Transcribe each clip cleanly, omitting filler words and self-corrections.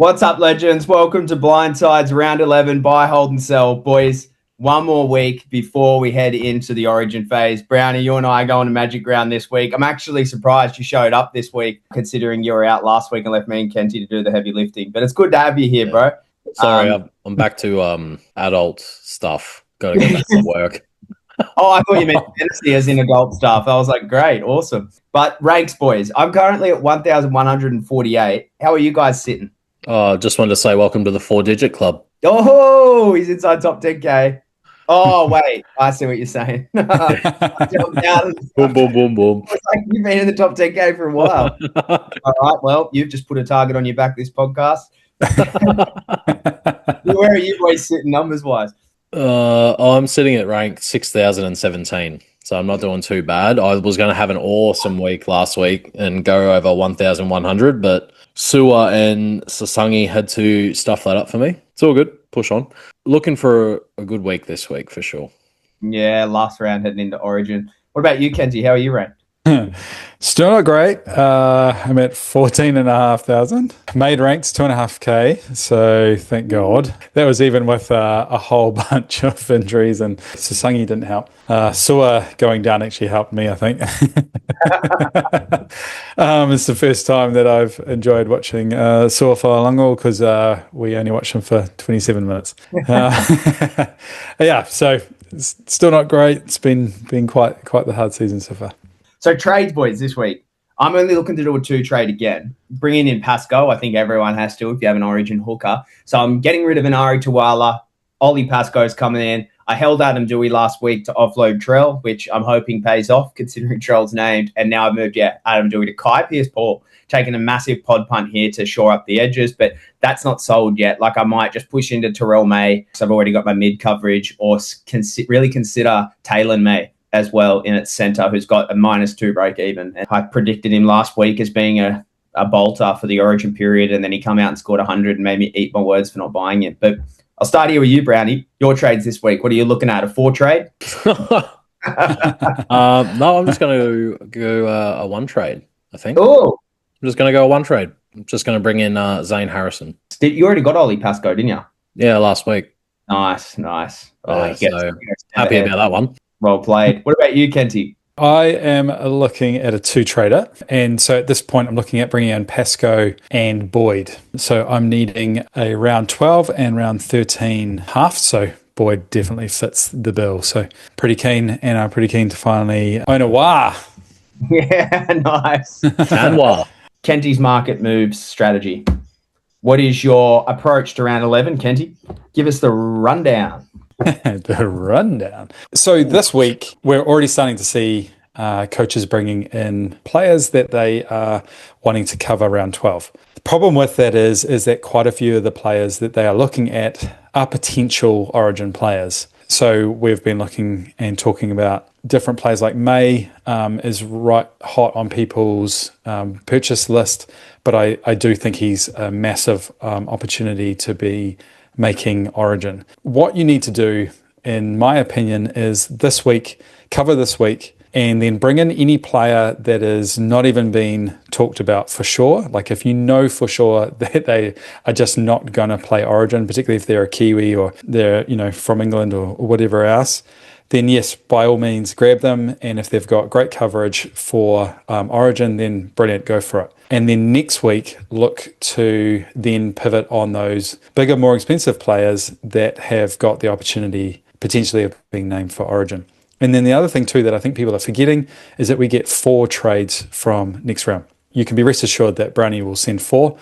What's up, legends? Welcome to Blindside's Round 11 Buy, Hold and Sell. Boys, one more week before we head into the Origin phase. Browny, you and I are going to Magic Round this week. I'm actually surprised you showed up this week, considering you were out last week and left me and Kenty to do the heavy lifting. But it's good to have you here, bro. Sorry, I'm back to adult stuff. Got to go back to work. Oh, I thought you meant fantasy as in adult stuff. I was like, great, awesome. But ranks, boys. I'm currently at 1,148. How are you guys sitting? Just wanted to say welcome to the 4-digit club. Oh, he's inside top 10K. Oh, wait. I see what you're saying. Boom, boom, boom, boom. It's like you've been in the top 10K for a while. All right, well, you've just put a target on your back this podcast. Where are you boys sitting numbers-wise? I'm sitting at rank 6,017, so I'm not doing too bad. I was going to have an awesome week last week and go over 1,100, but Suwa and Sasangi had to stuff that up for me. It's all good. Push on. Looking for a good week this week for sure. Yeah, last round heading into Origin. What about you, Kenty? How are you ranked? Still not great. I'm at 14,500. Made ranks 2.5K, so thank God. That was even with a whole bunch of injuries, and Sasangi didn't help. Suwa going down actually helped me, I think. It's the first time that I've enjoyed watching Suwa Fa'alongo because we only watched him for 27 minutes. Yeah, so it's still not great. It's been quite the hard season so far. So trades, boys, this week. I'm only looking to do a 2-trade again. Bringing in Pascoe. I think everyone has to if you have an Origin hooker. So I'm getting rid of an Ari Tuwala. Ollie Pascoe's coming in. I held Adam Dewey last week to offload Trell, which I'm hoping pays off considering Trell's named. And now I've moved, Adam Dewey to Kai Pearce-Paul, taking a massive pod punt here to shore up the edges. But that's not sold yet. Like I might just push into Terrell May because I've already got my mid coverage, or really consider Taylor May as well in its centre, who's got a -2 break even. And I predicted him last week as being a bolter for the Origin period, and then he come out and scored 100 and made me eat my words for not buying it. But I'll start here with you, Brownie. Your trades this week. What are you looking at? A 4-trade? No, I'm just going to go a 1-trade, I think. Oh, I'm just going to go a 1-trade. I'm just going to bring in Zane Harrison. You already got Ollie Pascoe, didn't you? Yeah, last week. Nice. Oh, so happy about that one. Well played. What about you, Kenty? I am looking at a 2-trader, and so at this point I'm looking at bringing in Pascoe and Boyd. So I'm needing a round 12 and round 13 half, so Boyd definitely fits the bill. So pretty keen, and I'm pretty keen to finally own a Wah. Yeah, nice. And Wah. Kenty's market moves strategy. What is your approach to round 11, Kenty? Give us the rundown. The rundown. So this week, we're already starting to see coaches bringing in players that they are wanting to cover round 12. The problem with that is that quite a few of the players that they are looking at are potential Origin players. So we've been looking and talking about different players like May is right hot on people's purchase list, but I do think he's a massive opportunity to be making Origin. What you need to do, in my opinion, is cover this week, and then bring in any player that is not even being talked about for sure. Like if you know for sure that they are just not going to play Origin, particularly if they're a Kiwi or they're from England or whatever else, then yes, by all means, grab them. And if they've got great coverage for Origin, then brilliant, go for it. And then next week, look to then pivot on those bigger, more expensive players that have got the opportunity potentially of being named for Origin. And then the other thing too that I think people are forgetting is that we get 4 trades from next round. You can be rest assured that Browny will send 4.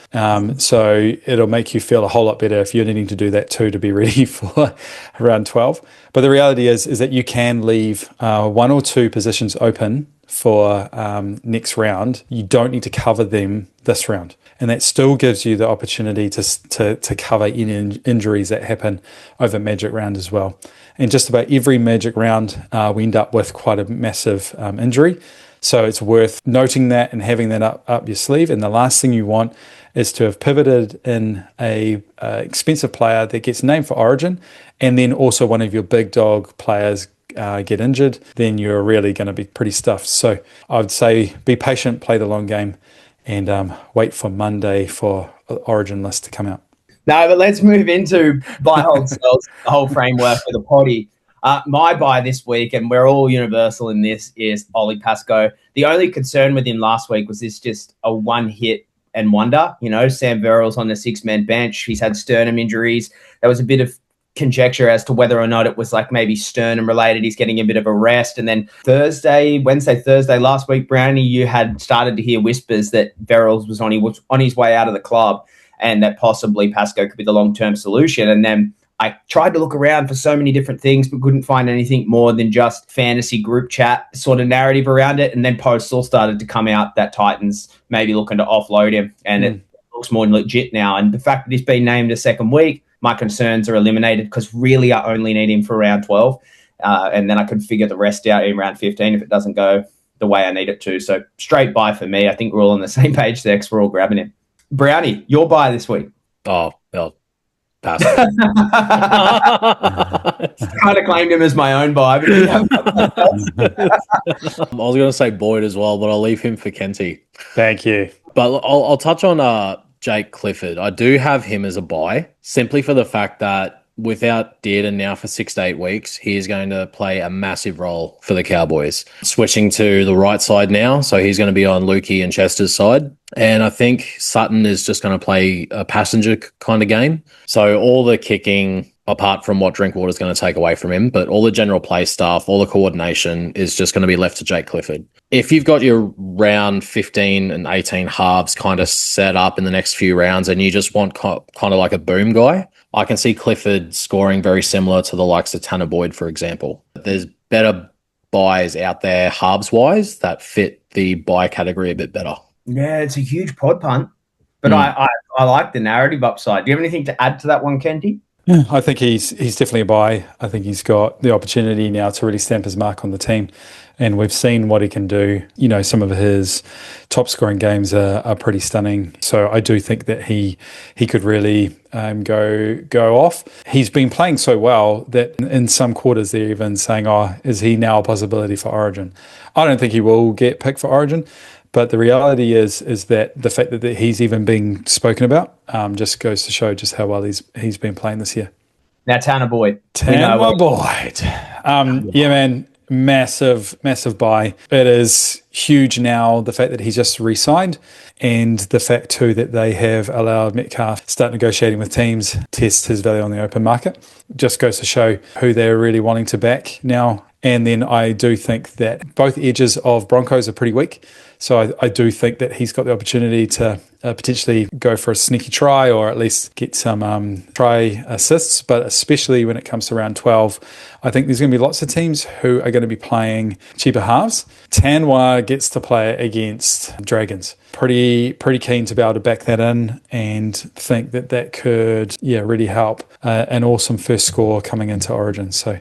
So it'll make you feel a whole lot better if you're needing to do that too to be ready for round 12. But the reality is that you can leave 1 or 2 positions open for next round. You don't need to cover them this round. And that still gives you the opportunity to cover any injuries that happen over Magic Round as well. And just about every Magic Round, we end up with quite a massive injury. So it's worth noting that and having that up your sleeve. And the last thing you want is to have pivoted in a expensive player that gets named for Origin, and then also one of your big dog players get injured, then you're really going to be pretty stuffed. So I would say be patient, play the long game, and wait for Monday for Origin list to come out. No, but let's move into buy, hold, sells, the whole framework for the potty. My buy this week, and we're all universal in this, is Ollie Pascoe. The only concern with him last week was this just a one-hit and wonder. You know, Sam Verrill's on the six-man bench. He's had sternum injuries. There was a bit of conjecture as to whether or not it was like maybe sternum related. He's getting a bit of a rest. And then Wednesday, Thursday last week, Browny, you had started to hear whispers that Verrills was on his way out of the club, and that possibly Pascoe could be the long-term solution. And then I tried to look around for so many different things, but couldn't find anything more than just fantasy group chat sort of narrative around it. And then posts all started to come out that Titans maybe looking to offload him. And it looks more legit now. And the fact that he's been named a second week, my concerns are eliminated, because really I only need him for round 12. And then I could figure the rest out in round 15 if it doesn't go the way I need it to. So straight buy for me. I think we're all on the same page there because we're all grabbing him. Brownie, your buy this week. Oh, well, pass. Kind of claimed him as my own buy. But I was going to say Boyd as well, but I'll leave him for Kenty. Thank you. But I'll touch on Jake Clifford. I do have him as a buy, simply for the fact that without Dearden now for 6 to 8 weeks, he is going to play a massive role for the Cowboys. Switching to the right side now, so he's going to be on Lukey and Chester's side. And I think Sutton is just going to play a passenger kind of game. So all the kicking, apart from what Drinkwater is going to take away from him, but all the general play stuff, all the coordination is just going to be left to Jake Clifford. If you've got your round 15 and 18 halves kind of set up in the next few rounds and you just want kind of like a boom guy, I can see Clifford scoring very similar to the likes of Tanner Boyd, for example. There's better buys out there halves-wise that fit the buy category a bit better. Yeah, it's a huge pod punt, but I like the narrative upside. Do you have anything to add to that one, Kenty? Yeah, I think he's definitely a buy. I think he's got the opportunity now to really stamp his mark on the team. And we've seen what he can do. You know, some of his top scoring games are pretty stunning. So I do think that he could really go off. He's been playing so well that in some quarters they're even saying, is he now a possibility for Origin? I don't think he will get picked for Origin. But the reality is that the fact that he's even being spoken about just goes to show just how well he's been playing this year. Now, Tanner Boyd. Tanner Boyd. Yeah, man. Massive buy. It is huge now, the fact that he's just re-signed, and the fact too that they have allowed Metcalf start negotiating with teams, test his value on the open market. Just goes to show who they're really wanting to back now. And then I do think that both edges of Broncos are pretty weak. So I do think that he's got the opportunity to potentially go for a sneaky try, or at least get some try assists. But especially when it comes to round 12, I think there's going to be lots of teams who are going to be playing cheaper halves. Tanwa gets to play against Dragons. Pretty keen to be able to back that in, and think that could really help an awesome first score coming into Origin. So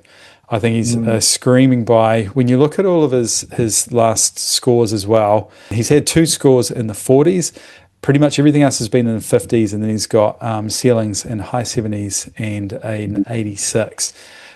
I think he's a screaming buy. When you look at all of his last scores as well, he's had 2 scores in the 40s. Pretty much everything else has been in the 50s, and then he's got ceilings in high 70s and an 86.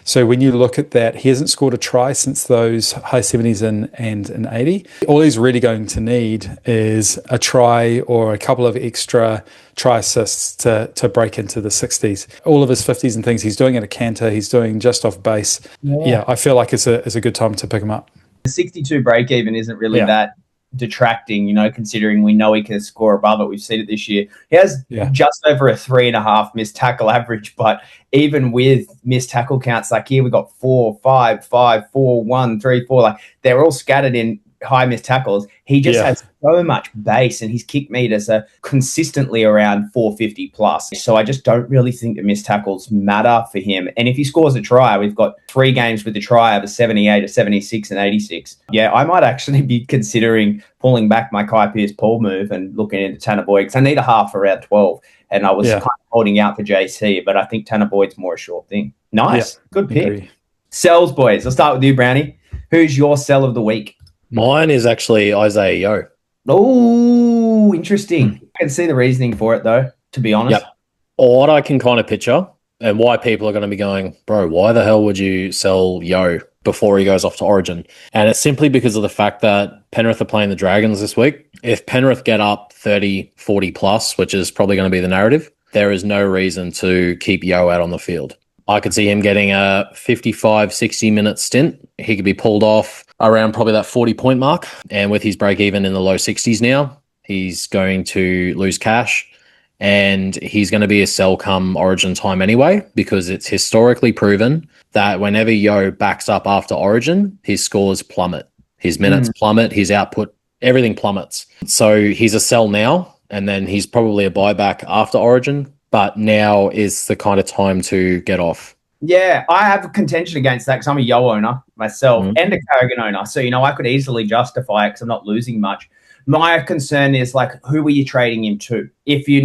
So when you look at that, he hasn't scored a try since those high 70s and an 80. All he's really going to need is a try or a couple of extra try assists to break into the 60s. All of his 50s and things he's doing at a canter, he's doing just off base. Yeah, I feel like it's a good time to pick him up. The 62 break even isn't really that detracting, considering we know he can score above it. We've seen it this year. He has just over a 3.5 missed tackle average, but even with missed tackle counts, like here we got 4, 5, 5, 4, 1, 3, 4, like they're all scattered in high missed tackles. He just has so much base, and his kick meters are consistently around 450 plus. So I just don't really think the missed tackles matter for him. And if he scores a try, we've got 3 games with the try of a 78, a 76, and 86. Yeah, I might actually be considering pulling back my Kai Pearce-Paul move and looking into Tanner Boyd, because I need a half for round 12. And I was kind of holding out for JC, but I think Tanner Boyd's more a sure thing. Nice. Good pick. Agree. Sells, boys. I'll start with you, Brownie. Who's your sell of the week? Mine is actually Isaiah Yeo. Oh, interesting. I can see the reasoning for it, though, to be honest. Yep. What I can kind of picture, and why people are going to be going, bro, why the hell would you sell Yeo before he goes off to Origin? And it's simply because of the fact that Penrith are playing the Dragons this week. If Penrith get up 30, 40 plus, which is probably going to be the narrative, there is no reason to keep Yo out on the field. I could see him getting a 55, 60-minute stint. He could be pulled off around probably that 40-point mark. And with his break even in the low 60s now, he's going to lose cash. And he's going to be a sell come Origin time anyway, because it's historically proven that whenever Yo backs up after Origin, his scores plummet. His minutes plummet, his output, everything plummets. So he's a sell now, and then he's probably a buyback after Origin. But now is the kind of time to get off. Yeah, I have a contention against that because I'm a Yo owner myself and a Carrigan owner. So, I could easily justify it because I'm not losing much. My concern is, like, who are you trading him to? If you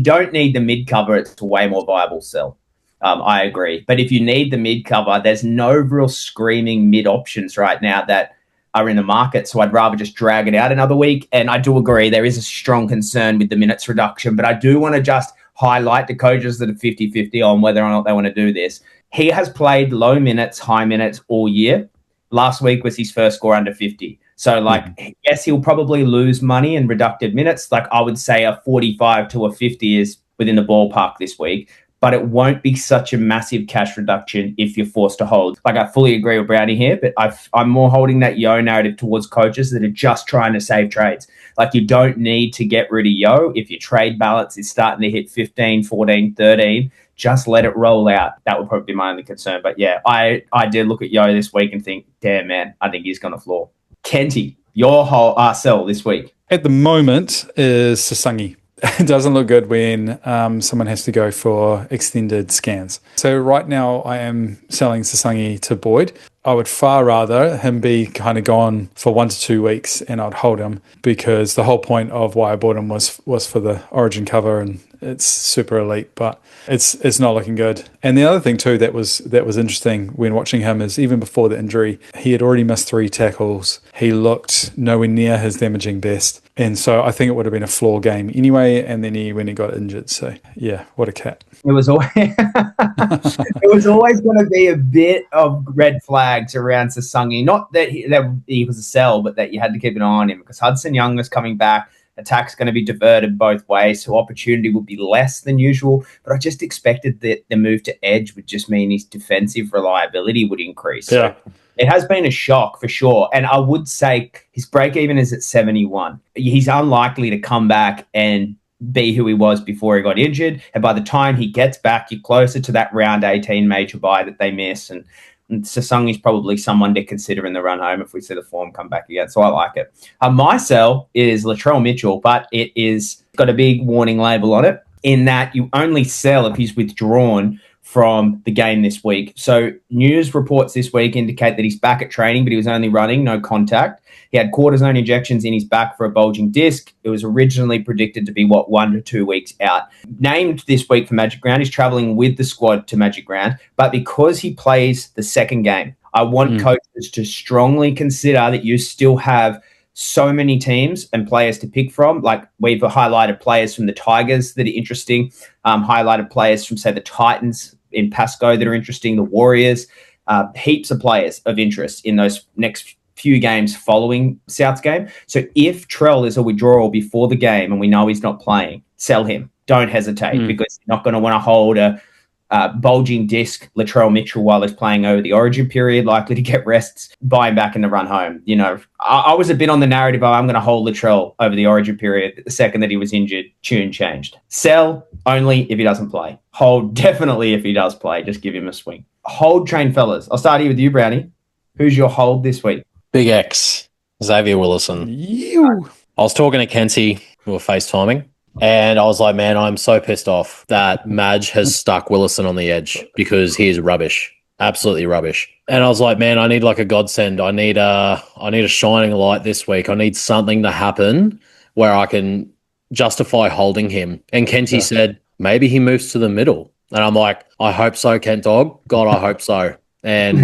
don't need the mid cover, it's a way more viable sell. I agree. But if you need the mid cover, there's no real screaming mid options right now that are in the market. So I'd rather just drag it out another week. And I do agree there is a strong concern with the minutes reduction, but I do want to just highlight the coaches that are 50-50 on whether or not they want to do this. He has played low minutes, high minutes all year. Last week was his first score under 50. So, yes, he'll probably lose money in reducted minutes. Like, I would say a 45 to a 50 is within the ballpark this week, but it won't be such a massive cash reduction if you're forced to hold. Like, I fully agree with Browny here, but I'm more holding that Yo narrative towards coaches that are just trying to save trades. Like, you don't need to get rid of Yo. If your trade balance is starting to hit 15, 14, 13, just let it roll out. That would probably be my only concern. But yeah, I did look at Yo this week and think, damn, man, I think he's going to floor. Kenty, your whole sell this week. At the moment is Sasangi. It doesn't look good when someone has to go for extended scans. So right now I am selling Sasangi to Boyd. I would far rather him be kind of gone for 1 to 2 weeks and I'd hold him, because the whole point of why I bought him was for the Origin cover, and it's super elite, but it's not looking good. And the other thing too that was interesting when watching him is, even before the injury, he had already missed 3 tackles. He looked nowhere near his damaging best. And so I think it would have been a flaw game anyway, and then when he got injured. So yeah, what a cat. It was always going to be a bit of red flags around Sasangi. Not that he was a sell, but that you had to keep an eye on him, because Hudson Young is coming back. Attack's going to be diverted both ways, so opportunity would be less than usual. But I just expected that the move to edge would just mean his defensive reliability would increase. Yeah. So it has been a shock for sure. And I would say his break even is at 71. He's unlikely to come back and be who he was before he got injured. And by the time he gets back, you're closer to that round 18 major buy that they miss. And Sasung is probably someone to consider in the run home if we see the form come back again. So I like it. My sell is Latrell Mitchell, but it is got a big warning label on it in that you only sell if he's withdrawn from the game this week. So news reports this week indicate that he's back at training, but he was only running, no contact. He had cortisone injections in his back for a bulging disc. It was originally predicted to be, 1 to 2 weeks out. Named this week for Magic Round. He's traveling with the squad to Magic Round, but because he plays the second game, I want coaches to strongly consider that you still have so many teams and players to pick from. Like, we've highlighted players from the Tigers that are interesting, highlighted players from, say, the Titans in Pasco that are interesting, the Warriors, heaps of players of interest in those next few games following South's game. So if Trell is a withdrawal before the game and we know he's not playing, sell him. Don't hesitate, because you're not going to want to hold a bulging disc Latrell Mitchell while he's playing over the Origin period, likely to get rests, buy him back in the run home. You know, I was a bit on the narrative of I'm going to hold Latrell over the Origin period. The second that he was injured, tune changed. Sell only if he doesn't play. Hold definitely if he does play. Just give him a swing. Hold train, fellas. I'll start here with you, Brownie. Who's your hold this week? Big X, Xavier Willison. You. I was talking to Kenty, we were FaceTiming, and I was like, man, I'm so pissed off that Madge has stuck Willison on the edge because he is rubbish. Absolutely rubbish. And I was like, man, I need like a godsend. I need a shining light this week. I need something to happen where I can justify holding him. And Kenty said, maybe he moves to the middle. And I'm like, I hope so, Kent Dog. God, I hope so. And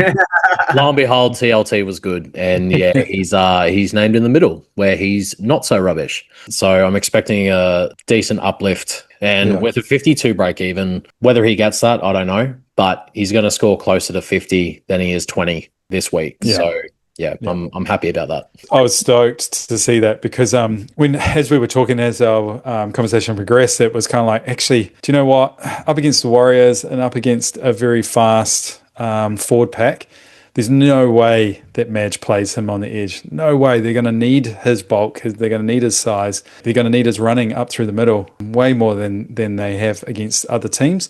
lo and behold, TLT was good. And yeah, he's named in the middle where he's not so rubbish. So I'm expecting a decent uplift. And with a 52 break even, whether he gets that, I don't know. But he's going to score closer to 50 than he is 20 this week. Yeah. So yeah, I'm happy about that. I was stoked to see that because as we were talking, as our conversation progressed, it was kind of like, actually, do you know what? Up against the Warriors and up against a very fast forward pack, there's no way that Madge plays him on the edge. No way. They're going to need his bulk. They're going to need his size. They're going to need his running up through the middle way more than they have against other teams.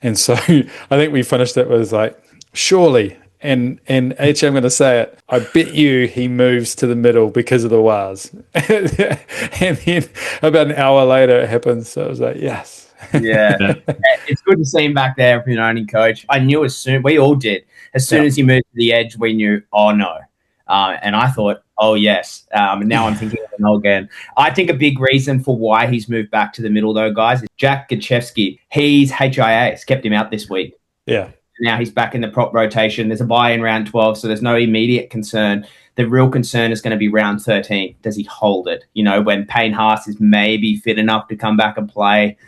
And so I think we finished it with like, surely. And actually, I'm going to say it. I bet you he moves to the middle because of the Wars. And then about an hour later, it happens. So I was like, yes. Yeah. It's good to see him back there for an owning coach. I knew as soon, we all did. As soon as he moved to the edge, we knew, oh no. And I thought, oh yes. And now I'm thinking of no again. I think a big reason for why he's moved back to the middle, though, guys, is Jack Gachewski. He's HIA. It's kept him out this week. Yeah. Now he's back in the prop rotation. There's a bye in round 12, so there's no immediate concern. The real concern is going to be round 13. Does he hold it? You know, when Payne Haas is maybe fit enough to come back and play,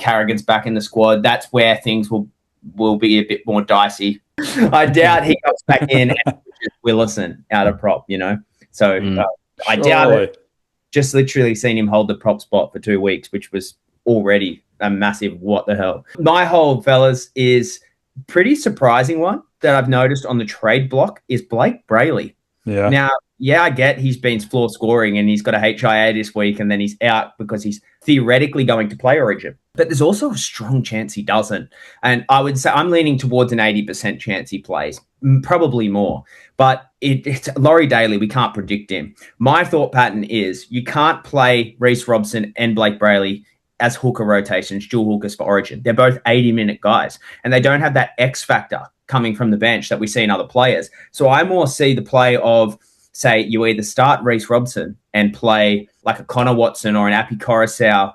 Carrigan's back in the squad. That's where things will be a bit more dicey. I doubt he comes back in and pushes Willison out of prop, you know. So I doubt it. Just literally seen him hold the prop spot for 2 weeks, which was already a massive what the hell. My hold, fellas, is pretty surprising one that I've noticed on the trade block is Blake Brayley. Yeah. Now, yeah, I get he's been floor scoring and he's got a HIA this week and then he's out because he's theoretically going to play Origin. But there's also a strong chance he doesn't. And I would say I'm leaning towards an 80% chance he plays, probably more. But it's Laurie Daly, we can't predict him. My thought pattern is you can't play Reece Robson and Blake Brayley as hooker rotations, dual hookers for Origin. They're both 80-minute guys, and they don't have that X factor coming from the bench that we see in other players. So I more see the play of, say, you either start Reece Robson and play like a Connor Watson or an Appy Coruscant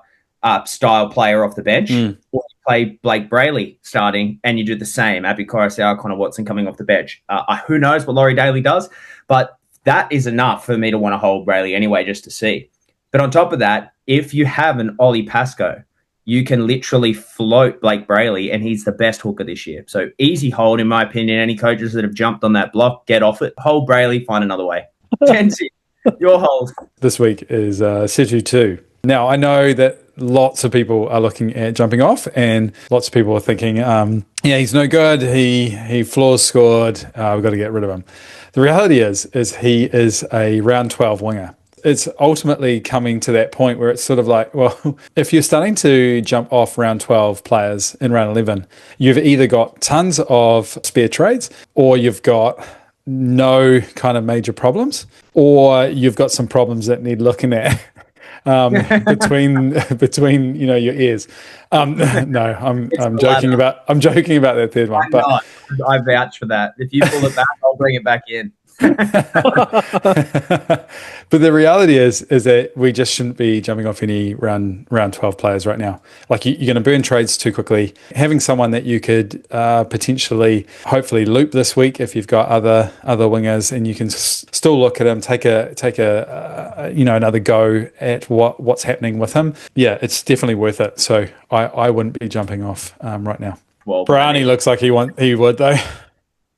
style player off the bench, or you play Blake Brayley starting and you do the same, Appy Coruscant, Connor Watson coming off the bench. Who knows what Laurie Daly does, but that is enough for me to want to hold Brayley anyway, just to see. But on top of that, if you have an Ollie Pascoe, you can literally float Blake Brayley, and he's the best hooker this year. So easy hold, in my opinion. Any coaches that have jumped on that block, get off it. Hold Brayley, find another way. Kenty, your hold. This week is Situ 2. Now, I know that lots of people are looking at jumping off, and lots of people are thinking, yeah, he's no good. He floor scored. We've got to get rid of him. The reality is he is a round 12 winger. It's ultimately coming to that point where it's sort of like, well, if you're starting to jump off round 12 players in round 11, you've either got tons of spare trades, or you've got no kind of major problems, or you've got some problems that need looking at between your ears. No, I'm joking about that third one. But I vouch for that. If you pull it back, I'll bring it back in. But the reality is that we just shouldn't be jumping off any round 12 players right now. Like you're going to burn trades too quickly. Having someone that you could potentially, hopefully, loop this week if you've got other wingers, and you can still look at him, take a another go at what's happening with him. Yeah, it's definitely worth it. So I wouldn't be jumping off right now. Well, Browny looks like he would though.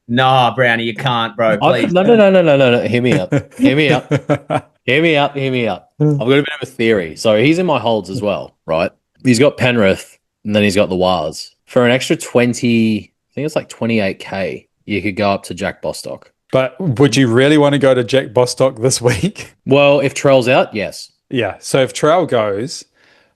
Nah, Brownie, you can't, bro. Please. No. Hear me up. I've got a bit of a theory. So he's in my holds as well, right? He's got Penrith, and then he's got the Wars. For an extra 20, I think it's like 28K, you could go up to Jack Bostock. But would you really want to go to Jack Bostock this week? Well, if Trell's out, yes. Yeah. So if Trell goes,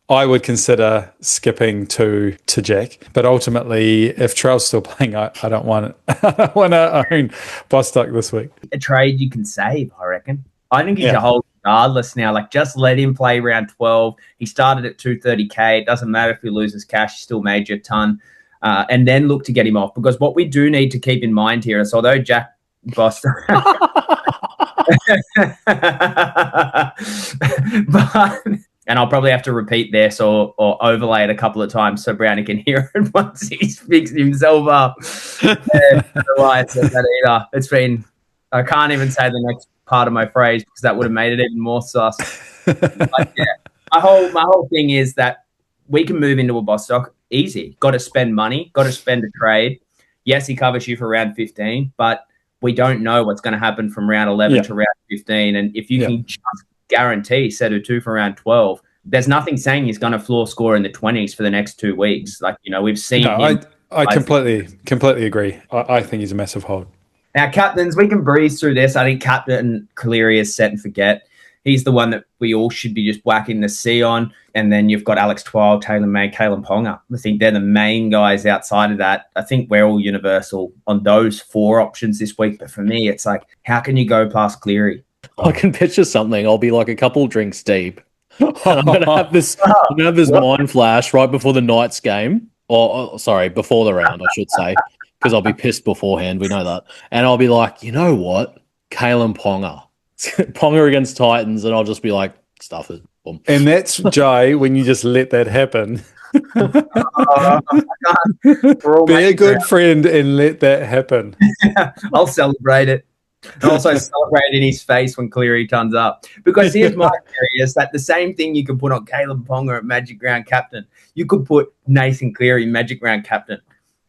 I would consider skipping to Jack, but ultimately, if Trell's still playing, I don't want to own Bostock this week. A trade you can save, I reckon. I think he's a hold regardless now. Like, just let him play round 12. He started at 230K. It doesn't matter if he loses cash; he still made you a ton. And then look to get him off, because what we do need to keep in mind here is, although Jack Bostock. And I'll probably have to repeat this or overlay it a couple of times so Brownie can hear it once he's fixed himself up. Yeah, otherwise, it's been, I can't even say the next part of my phrase because that would have made it even more sus. But yeah, my whole thing is that we can move into a Bostock easy. Got to spend money, got to spend a trade. Yes, he covers you for round 15, but we don't know what's going to happen from round 11 to round 15. And if you can just guarantee set a 2 for round 12, there's nothing saying he's going to floor score in the 20s for the next 2 weeks. Like, we've seen him. I completely agree. I think he's a massive hold. Now, captains, we can breeze through this. I think Captain Cleary is set and forget. He's the one that we all should be just whacking the C on. And then you've got Alex Twile, Taylor May, Kalen Ponga. I think they're the main guys outside of that. I think we're all universal on those 4 options this week. But for me, it's like, how can you go past Cleary? I can picture something. I'll be like a couple drinks deep. And I'm going to have this mind flash right before the Knights game. Before the round, I should say. Because I'll be pissed beforehand. We know that. And I'll be like, you know what? Kalen Ponga. Ponga against Titans, and I'll just be like, stuff it. Boom. And that's Jay when you just let that happen. Be a good friend and let that happen. I'll celebrate it. And also celebrate in his face when Cleary turns up. Because here's my theory is that the same thing you could put on Caleb Ponga at Magic Round Captain, you could put Nathan Cleary Magic Round Captain.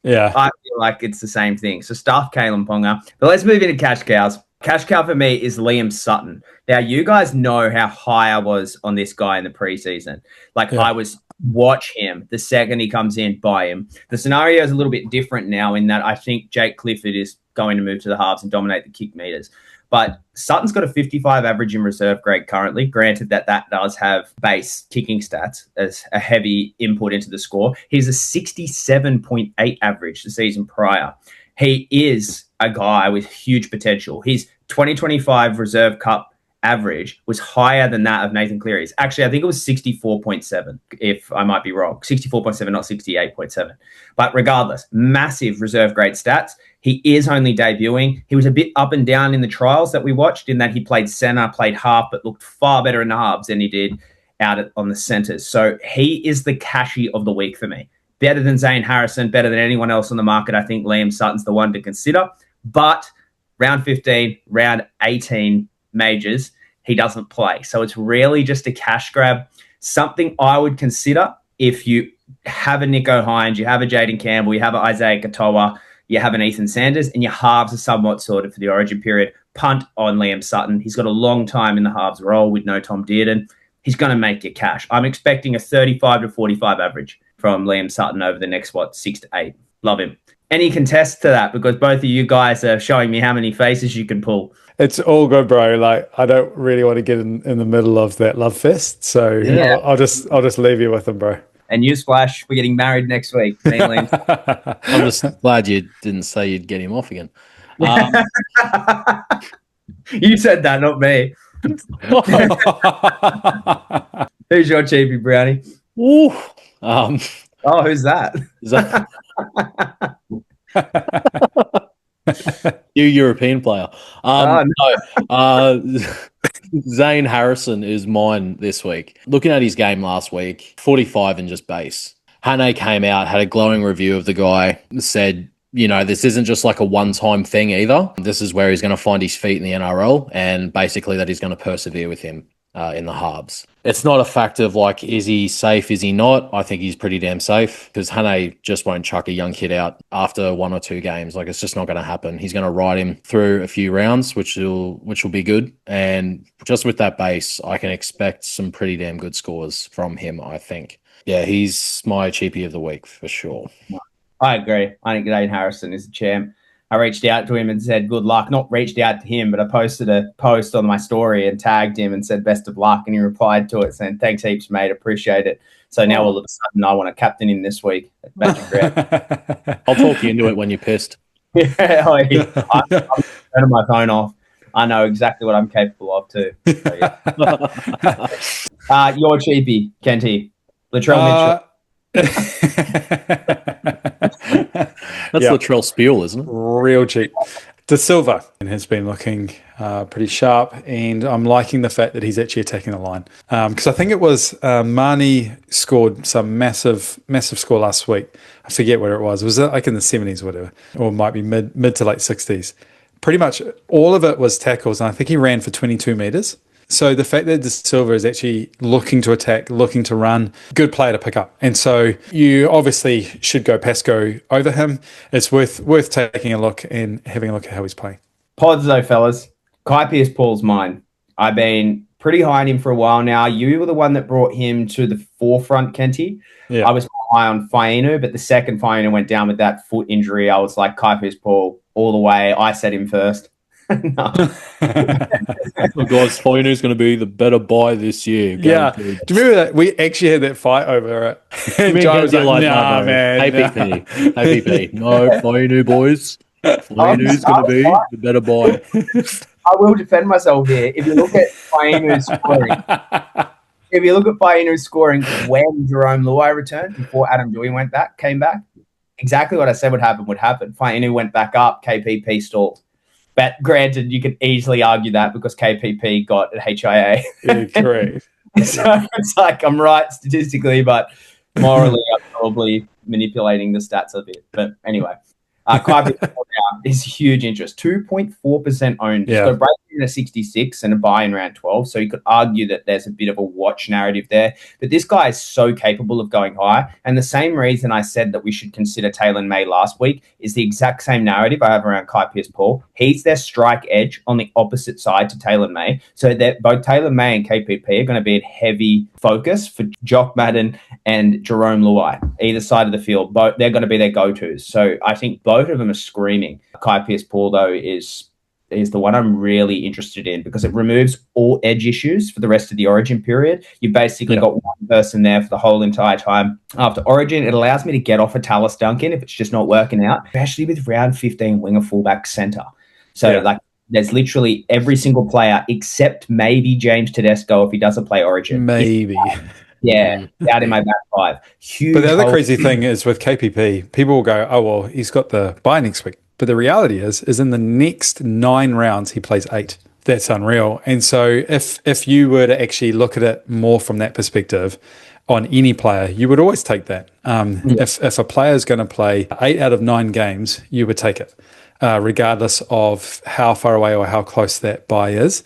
Yeah. I feel like it's the same thing. So stuff Caleb Ponga. But let's move into cash cows. Cash cow for me is Liam Sutton. Now, you guys know how high I was on this guy in the preseason. I was watch him the second he comes in, buy him. The scenario is a little bit different now in that I think Jake Clifford is going to move to the halves and dominate the kick meters. But Sutton's got a 55 average in reserve grade currently. Granted that does have base kicking stats as a heavy input into the score. He's a 67.8 average the season prior. He is a guy with huge potential. His 2025 Reserve Cup average was higher than that of Nathan Cleary's. Actually, I think it was 64.7, if I might be wrong. 64.7, not 68.7. But regardless, massive reserve grade stats. He is only debuting. He was a bit up and down in the trials that we watched in that he played centre, played half, but looked far better in the halves than he did out on the centres. So he is the cashy of the week for me. Better than Zane Harrison, better than anyone else on the market. I think Liam Sutton's the one to consider. But round 15, round 18 majors, he doesn't play. So it's really just a cash grab. Something I would consider if you have a Nico Hines, you have a Jaden Campbell, you have an Isaiah Katoa, you have an Ethan Sanders, and your halves are somewhat sorted for the origin period. Punt on Liam Sutton. He's got a long time in the halves role with no Tom Dearden. He's going to make you cash. I'm expecting a 35 to 45 average from Liam Sutton over the next, 6 to 8. Love him. Any contest to that? Because both of you guys are showing me how many faces you can pull. It's all good, bro. I don't really want to get in the middle of that love fest. So yeah. I'll just leave you with them, bro. And newsflash, we're getting married next week. I'm just glad you didn't say you'd get him off again. You said that, not me. Who's your cheapie, Brownie? Ooh. Who's that? Is that new European player? No. Zane Harrison is mine this week. Looking at his game last week, 45 in just base. Hane came out, had a glowing review of the guy, said, this isn't just like a one-time thing either. This is where he's going to find his feet in the NRL, and basically that he's going to persevere with him in the halves. It's not a fact of is he safe, is he not? I think he's pretty damn safe because Hane just won't chuck a young kid out after 1 or 2 games. It's just not going to happen. He's going to ride him through a few rounds, which will be good. And just with that base, I can expect some pretty damn good scores from him, I think. Yeah, he's my cheapie of the week for sure. I agree. I think Zane Harrison is the champ. I reached out to him and said, good luck. Not reached out to him, but I posted a post on my story and tagged him and said, best of luck. And he replied to it saying, thanks heaps, mate. Appreciate it. So now all of a sudden I want to captain him this week at Magic Round. I'll talk you into it when you're pissed. I'm turning my phone off. I know exactly what I'm capable of too. So, yeah. Your cheapie, Kenty. Latrell Mitchell. That's Latrell Spiel, isn't it? Real cheap. De Silva has been looking pretty sharp, and I'm liking the fact that he's actually attacking the line. Because I think it was Marnie scored some massive score last week. I forget where it was. Was it in the 70s or whatever? Or it might be mid to late 60s. Pretty much all of it was tackles, and I think he ran for 22 metres. So the fact that De Silva is actually looking to attack, looking to run, good player to pick up. And so you obviously should go Pasco over him. It's worth taking a look and having a look at how he's playing. Pods though, fellas. Kai Pearce-Paul's mine. I've been pretty high on him for a while now. You were the one that brought him to the forefront, Kenty. Yeah. I was high on Fainu, but the second Fainu went down with that foot injury, I was like, Kai Pearce-Paul all the way. I said him first. No. Oh, guys, Fainu's going to be the better buy this year. Yeah. Guaranteed. Do you remember that? We actually had that fight over it. And Joe was like, nah, man. APP. APP. No, Fainu, boys. Fainu's going to be the better buy. I will defend myself here. If you look at Fainu's scoring, when Jerome Luai returned, before Adam Doueihi came back, exactly what I said would happen. Fainu went back up, KPP stalled. But granted, you could easily argue that because KPP got an HIA. Yeah, correct. So it's like I'm right statistically, but morally, I'm probably manipulating the stats a bit. But anyway, Kai is huge interest. 2.4% owned. Yeah. So breaking in a 66 and a buy in round 12. So you could argue that there's a bit of a watch narrative there. But this guy is so capable of going high. And the same reason I said that we should consider Taylor May last week is the exact same narrative I have around Kai Pearce-Paul. He's their strike edge on the opposite side to Taylor May. So that both Taylor May and KPP are going to be a heavy focus for Jock Madden and Jerome Luai. Either side of the field, both they're going to be their go-tos. So I think both of them are screaming. Kai Pearce-Paul, though, is the one I'm really interested in because it removes all edge issues for the rest of the Origin period. You basically got one person there for the whole entire time. After Origin, it allows me to get off a Tallis Duncan if it's just not working out, especially with round 15 winger fullback centre. So there's literally every single player except maybe James Tedesco if he doesn't play Origin. Maybe. Yeah, out in my back five. Huge. But the other crazy thing is with KPP, people will go, oh, well, he's got the bye next week. But the reality is in the next 9 rounds, he plays 8. That's unreal. And so if you were to actually look at it more from that perspective on any player, you would always take that. If a player is going to play 8 out of 9 games, you would take it, regardless of how far away or how close that bye is.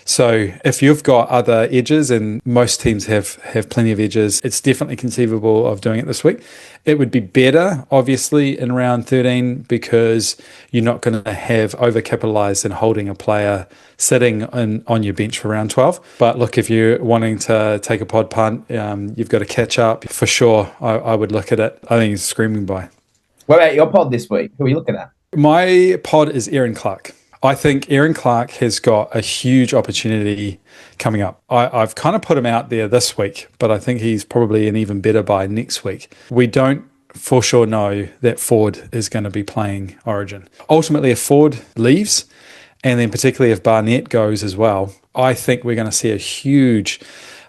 So if you've got other edges, and most teams have plenty of edges, it's definitely conceivable of doing it this week. It would be better, obviously, in round 13 because you're not going to have overcapitalized and holding a player sitting on your bench for round 12. But look, if you're wanting to take a pod punt, you've got to catch up. For sure, I would look at it. I think it's screaming by. What about your pod this week? Who are you looking at? My pod is Aaron Clark. I think Aaron Clark has got a huge opportunity coming up. I've kind of put him out there this week, but I think he's probably an even better buy next week. We don't for sure know that Ford is going to be playing Origin. Ultimately, if Ford leaves, and then particularly if Barnett goes as well, I think we're going to see a huge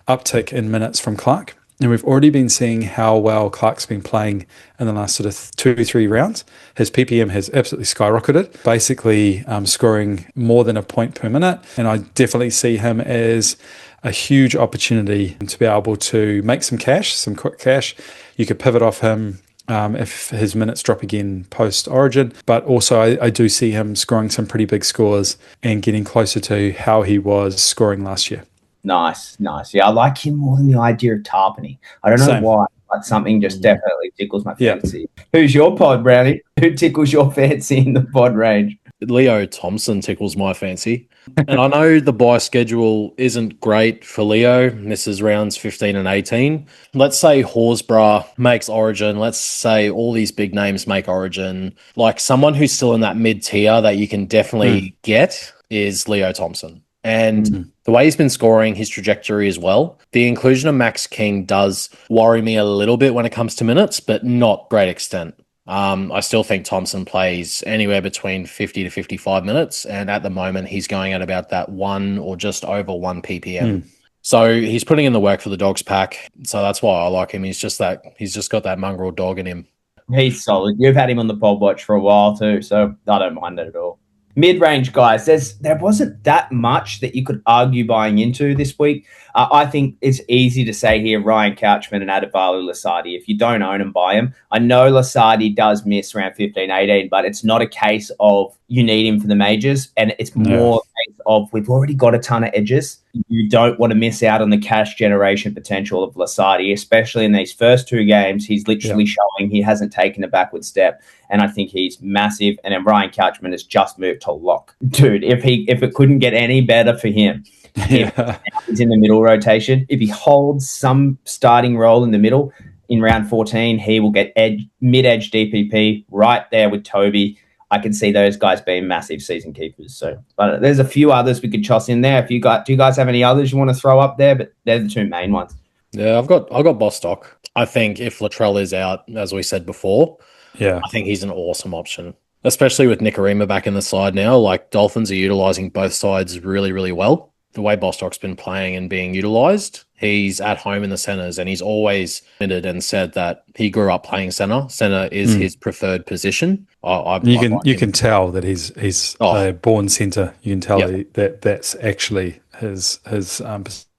uptick in minutes from Clark. And we've already been seeing how well Clark's been playing in the last sort of 2-3 rounds. His PPM has absolutely skyrocketed, basically scoring more than a point per minute. And I definitely see him as a huge opportunity to be able to make some cash, some quick cash. You could pivot off him if his minutes drop again post-Origin. But also I do see him scoring some pretty big scores and getting closer to how he was scoring last year. Nice. Yeah, I like him more than the idea of Tarpany. I don't know why, but something just definitely tickles my fancy. Who's your pod, Browny? Who tickles your fancy in the pod range? Leo Thompson tickles my fancy. And I know the bye schedule isn't great for Leo. This is rounds 15 and 18. Let's say Horsburgh makes Origin. Let's say all these big names make Origin. Like someone who's still in that mid-tier that you can definitely get is Leo Thompson. And the way he's been scoring, his trajectory as well. The inclusion of Max King does worry me a little bit when it comes to minutes, but not great extent. I still think Thompson plays anywhere between 50 to 55 minutes. And at the moment, he's going at about that 1 or just over 1 ppm. So he's putting in the work for the Dogs pack. So that's why I like him. He's just got that mongrel dog in him. He's solid. You've had him on the pod watch for a while too, so I don't mind it at all. Mid-range guys, there wasn't that much that you could argue buying into this week. I think it's easy to say here Ryan Couchman and Adavalu Lasardi. If you don't own them, buy him. I know Lasardi does miss around 15, 18, but it's not a case of you need him for the majors, and it's more a case of we've already got a ton of edges. you don't want to miss out on the cash generation potential of Lasardi, especially in these first 2 games. He's literally showing he hasn't taken a backward step, and I think he's massive. And then Ryan Couchman has just moved to lock. Dude, if it couldn't get any better for him, if he's in the middle rotation, if he holds some starting role in the middle in round 14, he will get mid-edge DPP right there with Toby. I can see those guys being massive season keepers. So, but there's a few others we could toss in there. Do you guys have any others you want to throw up there? But they're the 2 main ones. Yeah, I've got Bostock. I think if Latrell is out, as we said before, I think he's an awesome option, especially with Nicarima back in the side now. Like, Dolphins are utilising both sides really, really well. The way Bostock's been playing and being utilised, he's at home in the centres, and he's always admitted and said that he grew up playing centre. Centre is his preferred position. You can tell that he's a born centre. You can tell that's actually his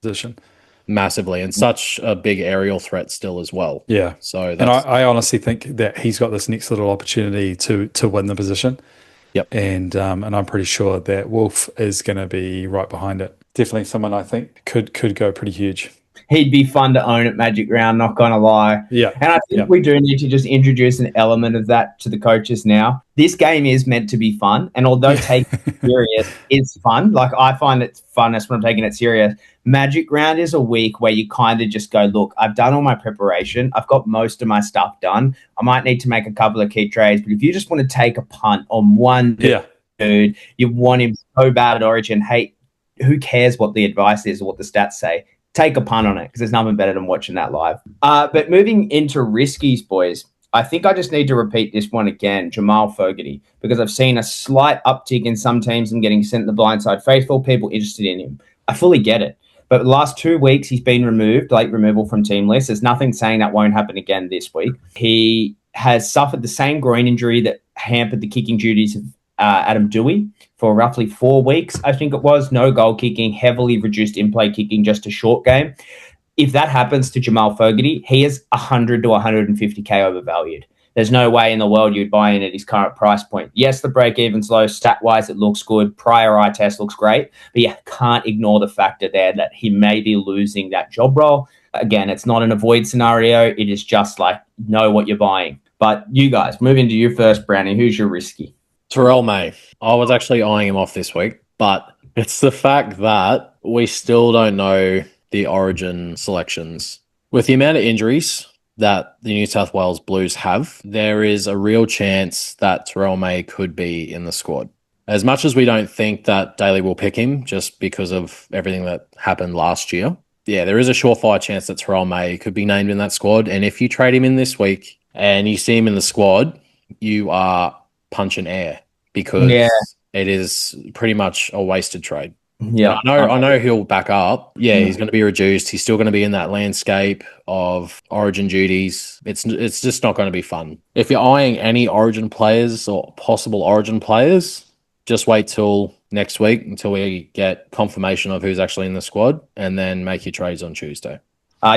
position. Massively, and such a big aerial threat still as well. Yeah. So, and I honestly think that he's got this next little opportunity to win the position. Yep. And I'm pretty sure that Wolf is going to be right behind it. Definitely someone I think could go pretty huge. He'd be fun to own at Magic Round, not going to lie. Yeah. And I think we do need to just introduce an element of that to the coaches now. This game is meant to be fun, and although taking it serious is fun, like I find it funnest when I'm taking it serious, Magic Round is a week where you kind of just go, look, I've done all my preparation. I've got most of my stuff done. I might need to make a couple of key trades, but if you just want to take a punt on one dude, you want him so bad at Origin, hey, who cares what the advice is or what the stats say? Take a punt on it, because there's nothing better than watching that live. But moving into riskies, boys, I think I just need to repeat this one again, Jamal Fogarty, because I've seen a slight uptick in some teams and getting sent the blindside faithful, people interested in him. I fully get it. But the last 2 weeks, he's been removed, late removal from team list. There's nothing saying that won't happen again this week. He has suffered the same groin injury that hampered the kicking duties of Adam Dewey for roughly 4 weeks, I think it was. No goal kicking, heavily reduced in-play kicking, just a short game. If that happens to Jamal Fogarty, he is 100 to 150K overvalued. There's no way in the world you'd buy in at his current price point. Yes, the break-even's low. Stat-wise, it looks good. Prior eye test looks great. But you can't ignore the factor there that he may be losing that job role. Again, it's not an avoid scenario. It is just like, know what you're buying. But you guys, moving to you first, Brownie. Who's your risky? Terrell May. I was actually eyeing him off this week, but it's the fact that we still don't know the Origin selections. With the amount of injuries that the New South Wales Blues have, there is a real chance that Terrell May could be in the squad. As much as we don't think that Daly will pick him just because of everything that happened last year, there is a surefire chance that Terrell May could be named in that squad. And if you trade him in this week and you see him in the squad, you are punching air, because it is pretty much a wasted trade. Yeah, I know he'll back up. Yeah, he's going to be reduced. He's still going to be in that landscape of Origin duties. It's just not going to be fun. If you're eyeing any Origin players or possible Origin players, just wait till next week until we get confirmation of who's actually in the squad, and then make your trades on Tuesday.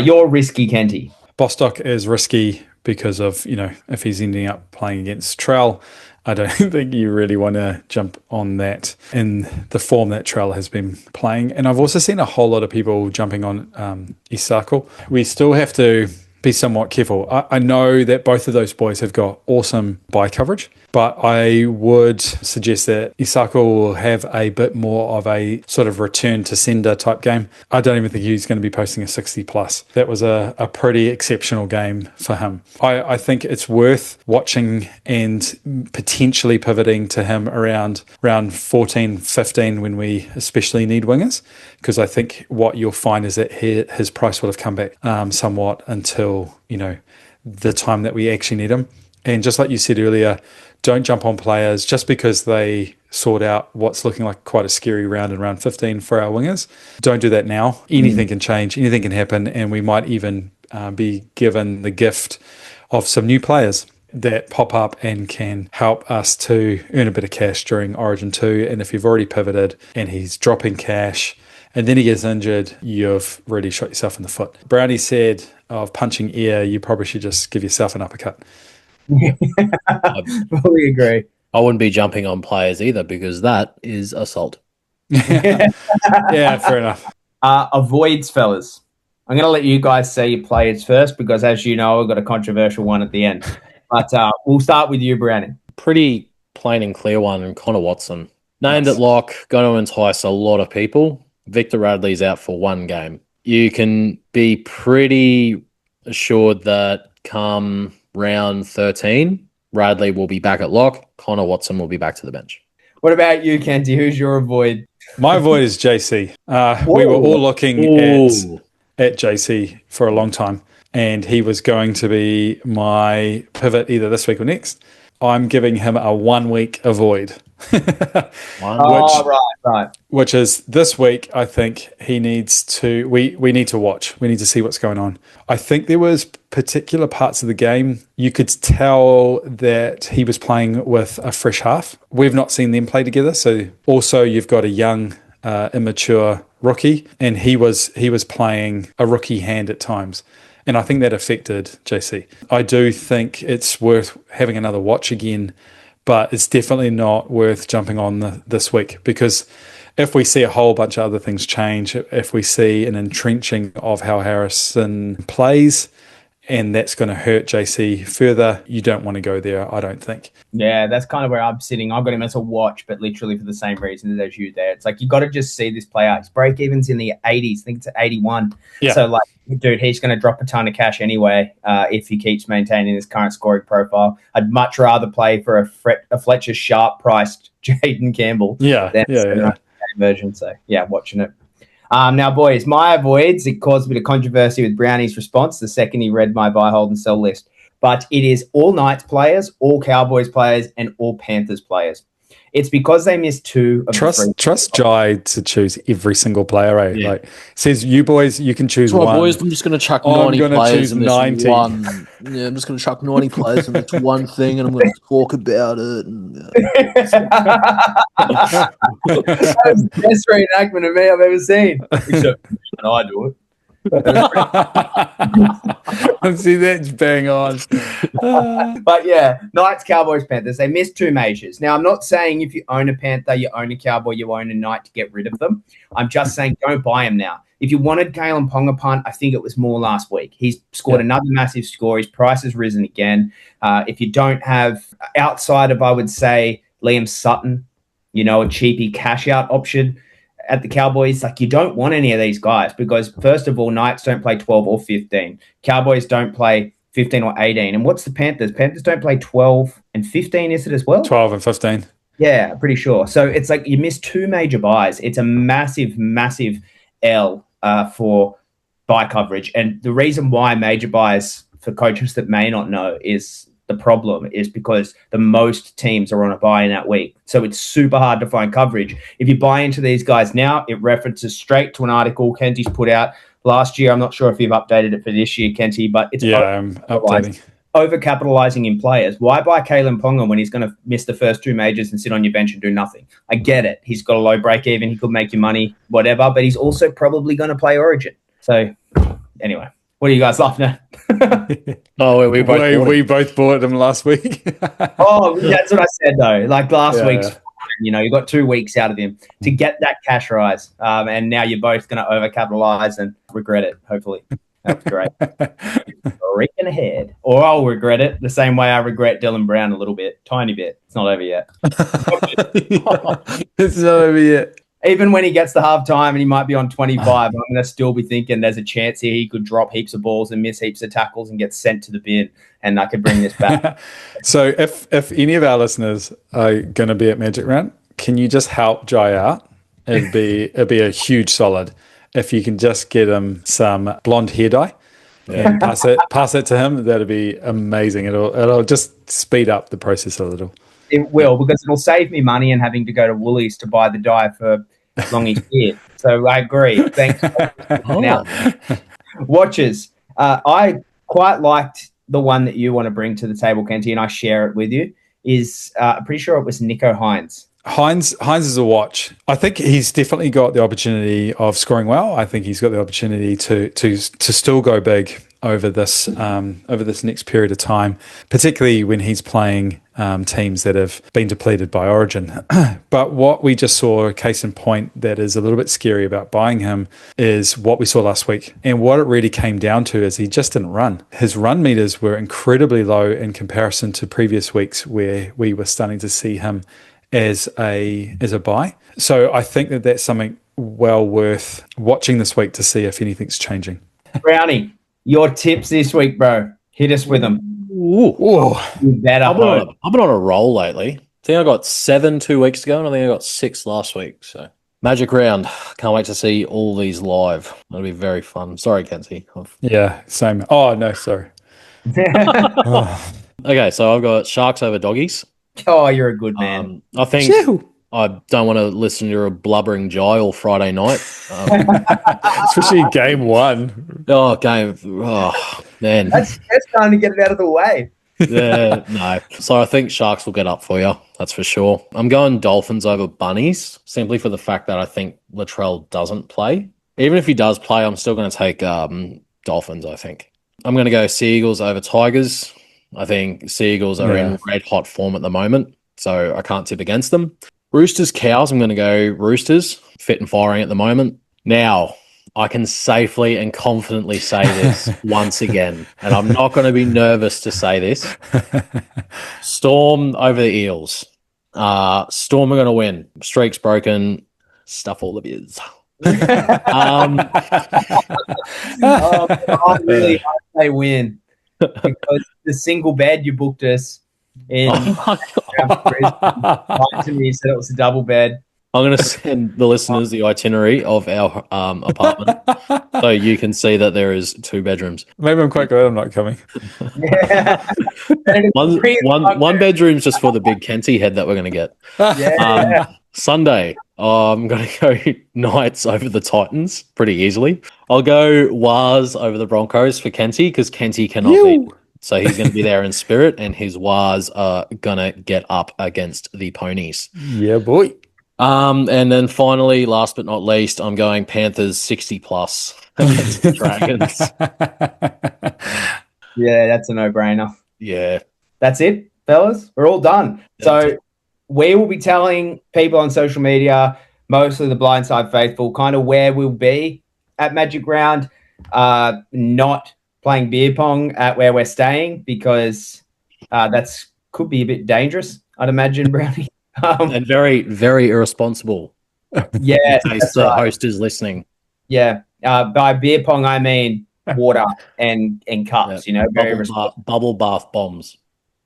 You're risky, Kenty. Bostock is risky because of, if he's ending up playing against Trell, I don't think you really want to jump on that in the form that Trell has been playing. And I've also seen a whole lot of people jumping on Isako. We still have to be somewhat careful. I know that both of those boys have got awesome bye coverage, but I would suggest that Isako will have a bit more of a sort of return to sender type game. I don't even think he's going to be posting a 60 plus. That was a pretty exceptional game for him. I think it's worth watching and potentially pivoting to him around 14, 15 when we especially need wingers, because I think what you'll find is that his price will have come back somewhat until the time that we actually need him. And just like you said earlier, don't jump on players just because they sort out what's looking like quite a scary round in round 15 for our wingers. Don't do that now. Anything can change, anything can happen, and we might even be given the gift of some new players that pop up and can help us to earn a bit of cash during Origin 2. And if you've already pivoted and he's dropping cash and then he gets injured, you've really shot yourself in the foot. Brownie said of punching air, you probably should just give yourself an uppercut. I fully agree. I wouldn't be jumping on players either, because that is assault. Yeah, fair enough. Avoids, fellas. I'm going to let you guys say your players first because, as you know, I've got a controversial one at the end. But we'll start with you, Browny. Pretty plain and clear one, and Connor Watson. Named Nice. at lock, going to entice a lot of people. Victor Radley's out for one game. You can be pretty assured that come round 13, Radley will be back at lock. Connor Watson will be back to the bench. What about you, Kenty? Who's your avoid? My avoid is JC. We were all looking at JC for a long time, and he was going to be my pivot either this week or next. I'm giving him a 1 week avoid. Right. Which is this week. I think he needs to. We need to watch. We need to see what's going on. I think there was particular parts of the game you could tell that he was playing with a fresh half. We've not seen them play together. So also you've got a young, immature rookie, and he was playing a rookie hand at times. And I think that affected JC. I do think it's worth having another watch again, but it's definitely not worth jumping on this week, because if we see a whole bunch of other things change, if we see an entrenching of how Harrison plays, and that's going to hurt JC further, you don't want to go there, I don't think. Yeah, that's kind of where I'm sitting. I've got him as a watch, but literally for the same reasons as you there. It's like you got to just see this play out. His break-even's in the 80s. I think it's at 81. Yeah. So, like, dude, he's going to drop a ton of cash anyway if he keeps maintaining his current scoring profile. I'd much rather play for a Fletcher Sharp-priced Jaden Campbell than a version. So, yeah, watching it. Now, boys, my avoids, it caused a bit of controversy with Brownie's response the second he read my buy, hold, and sell list. But it is all Knights players, all Cowboys players, and all Panthers players. It's because they missed two of the three. Trust Jai to choose every single player, eh? Yeah. Like, says, you boys, you can choose Right, one. boys, I'm just going to chuck I'm 90 gonna players choose in this 90. one. Yeah, I'm just going to chuck 90 players in this one thing, and I'm going to talk about it. And, That was the best reenactment of me I've ever seen. Except when I do it. See, that's bang on. But yeah, Knights, Cowboys, Panthers. They missed two majors. Now, I'm not saying if you own a Panther, you own a Cowboy, you own a Knight to get rid of them. I'm just saying don't buy them now. If you wanted Kalen Ponga punt, I think it was more last week. He's scored another massive score. His price has risen again. If you don't have, outside of, I would say, Liam Sutton, a cheapie cash out option at the Cowboys, like, you don't want any of these guys because, first of all, Knights don't play 12 or 15. Cowboys don't play 15 or 18. And what's the Panthers? Panthers don't play 12 and 15, is it as well? 12 and 15. Yeah, pretty sure. So it's like you missed two major buys. It's a massive, massive L for buy coverage. And the reason why major buys, for coaches that may not know, is the problem is because the most teams are on a buy in that week. So it's super hard to find coverage. If you buy into these guys now, it references straight to an article Kenty's put out last year. I'm not sure if you've updated it for this year, Kenty, but it's I'm updating. Overcapitalizing in players. Why buy Kalen Ponga when he's going to miss the first two majors and sit on your bench and do nothing? I get it. He's got a low break even. He could make you money, whatever, but he's also probably going to play Origin. So anyway, what are you guys laughing at? We both bought them last week. Oh, that's what I said though. Like last week's, you got 2 weeks out of him to get that cash rise, and now you're both going to overcapitalize and regret it. Hopefully, that's great. Freaking ahead, or I'll regret it the same way I regret Dylan Brown a little bit, tiny bit. It's not over yet. It's not over yet. Even when he gets to half time and he might be on 25, I'm going to still be thinking there's a chance here he could drop heaps of balls and miss heaps of tackles and get sent to the bin, and I could bring this back. So if any of our listeners are going to be at Magic Round, can you just help Jai out? It'd be a huge solid if you can just get him some blonde hair dye and pass it to him. That'd be amazing. It'll just speed up the process a little. It will, because it'll save me money and having to go to Woolies to buy the dye for Longy's beard. So I agree. Thanks. Now, watches. I quite liked the one that you want to bring to the table, Kenty, and I share it with you. I'm pretty sure it was Nico Hines. Hines is a watch. I think he's definitely got the opportunity of scoring well. I think he's got the opportunity to still go big over this next period of time, particularly when he's playing teams that have been depleted by Origin. But what we just saw, case in point, that is a little bit scary about buying him is what we saw last week. And what it really came down to is he just didn't run. His run meters were incredibly low in comparison to previous weeks where we were starting to see him as a buy. So I think that that's something well worth watching this week to see if anything's changing. Brownie, your tips this week, bro. Hit us with them. Ooh. You better I've been on a roll lately. I think I got 7 2 weeks ago, and I think I got 6 last week. So Magic Round. Can't wait to see all these live. It'll be very fun. Sorry, Kenty. Yeah, same. Oh, no, sorry. Okay, so I've got Sharks over Doggies. Oh, you're a good man. I think I don't want to listen to your blubbering Jai all Friday night. Especially game 1. Oh, man. That's time to get it out of the way. Yeah, no. So I think Sharks will get up for you. That's for sure. I'm going Dolphins over Bunnies, simply for the fact that I think Latrell doesn't play. Even if he does play, I'm still going to take Dolphins, I think. I'm going to go Seagulls over Tigers. I think Seagulls are in red hot form at the moment, so I can't tip against them. Roosters, Cows, I'm going to go Roosters, fit and firing at the moment. Now, I can safely and confidently say this once again, and I'm not going to be nervous to say this. Storm over the Eels. Storm are going to win. Streak's broken. Stuff all of yous. I really hope they win because the single bed you booked us in. To me, said it was a double bed. I'm going to send the listeners the itinerary of our apartment so you can see that there is 2 bedrooms. Maybe I'm quite glad I'm not coming. Yeah. One bedroom's just for the big Kenty head that we're going to get. Yeah. Sunday, I'm going to go Knights over the Titans pretty easily. I'll go Waz over the Broncos for Kenty because Kenty cannot beat. So he's going to be there in spirit, and his Waz are going to get up against the Ponies. Yeah, boy. And then finally, last but not least, I'm going Panthers 60 plus against the Dragons. Yeah, that's a no-brainer. Yeah. That's it, fellas. We're all done. So we will be telling people on social media, mostly the Blindside faithful, kind of where we'll be at Magic Round, not playing beer pong at where we're staying because that's could be a bit dangerous, I'd imagine, Brownie. And very, very irresponsible. Yeah, in case the host is listening. Yeah, by beer pong I mean water and cups. You know, very bubble bath bombs.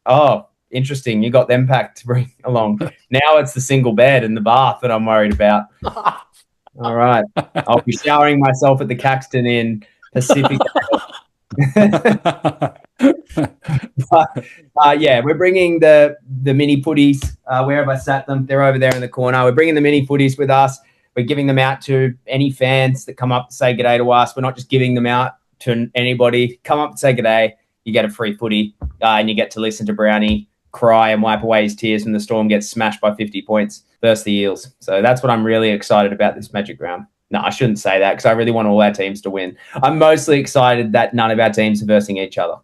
Oh, interesting. You got them packed to bring along. Now it's the single bed and the bath that I'm worried about. All right, I'll be showering myself at the Caxton in Pacific. Yeah, we're bringing the mini footies. Where have I sat them? They're over there in the corner. We're bringing the mini footies with us. We're giving them out to any fans that come up to say g'day to us. We're not just giving them out to anybody. Come up and say g'day. You get a free footy, and you get to listen to Brownie cry and wipe away his tears when the Storm gets smashed by 50 points versus the Eels. So that's what I'm really excited about this Magic Round. No, I shouldn't say that because I really want all our teams to win. I'm mostly excited that none of our teams are versing each other.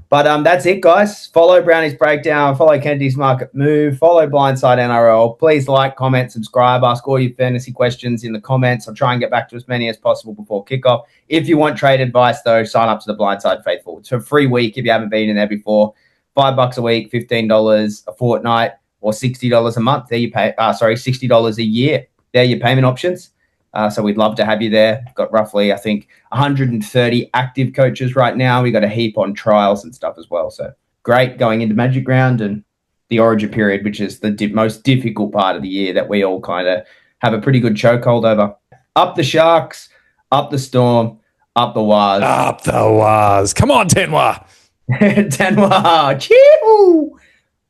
But that's it, guys. Follow Brownie's Breakdown. Follow Kenty's Market Move. Follow Blindside NRL. Please like, comment, subscribe. Ask all your fantasy questions in the comments. I'll try and get back to as many as possible before kickoff. If you want trade advice, though, sign up to the Blindside Faithful. It's a free week if you haven't been in there before. $5 a week, $15 a fortnight, or $60 a month. There you pay. $60 a year. They're your payment options. So we'd love to have you there. We've got roughly, I think, 130 active coaches right now. We got a heap on trials and stuff as well. So great going into Magic Round and the Origin period, which is the most difficult part of the year that we all kind of have a pretty good chokehold over. Up the Sharks, up the Storm, up the Waz. Up the Waz. Come on, Tenwa. Tenwa. Chee-hoo.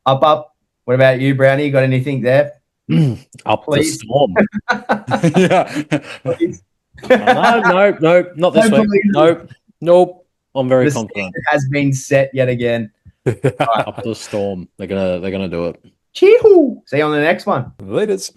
Up. What about you, Brownie? You got anything there? Up Please. the Storm. Yeah. No, not this week. Nope. I'm very confident. It has been set yet again. Up the Storm. They're gonna do it. Chee-hoo. See you on the next one. Laters.